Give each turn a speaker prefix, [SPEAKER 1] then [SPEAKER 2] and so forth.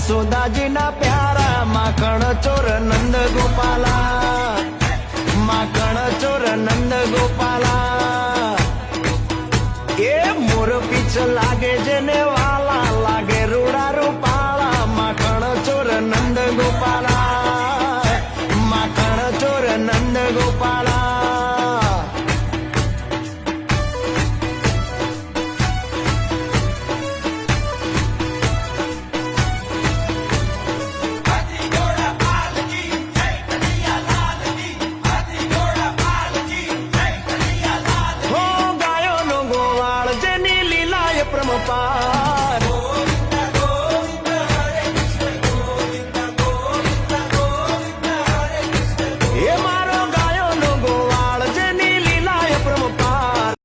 [SPEAKER 1] યશોદાજીના પ્યારા માખણ ચોર નંદ ગોપાલા, માખણ ચોર નંદ ગોપાલા. એ મોર પીછ લાગે જેને વાલા, લાગે રૂડા રૂપાળા, માખણ ચોર નંદ ગોપાલા, માખણ ચોર નંદ ગોપાલા. પ્રમપાલ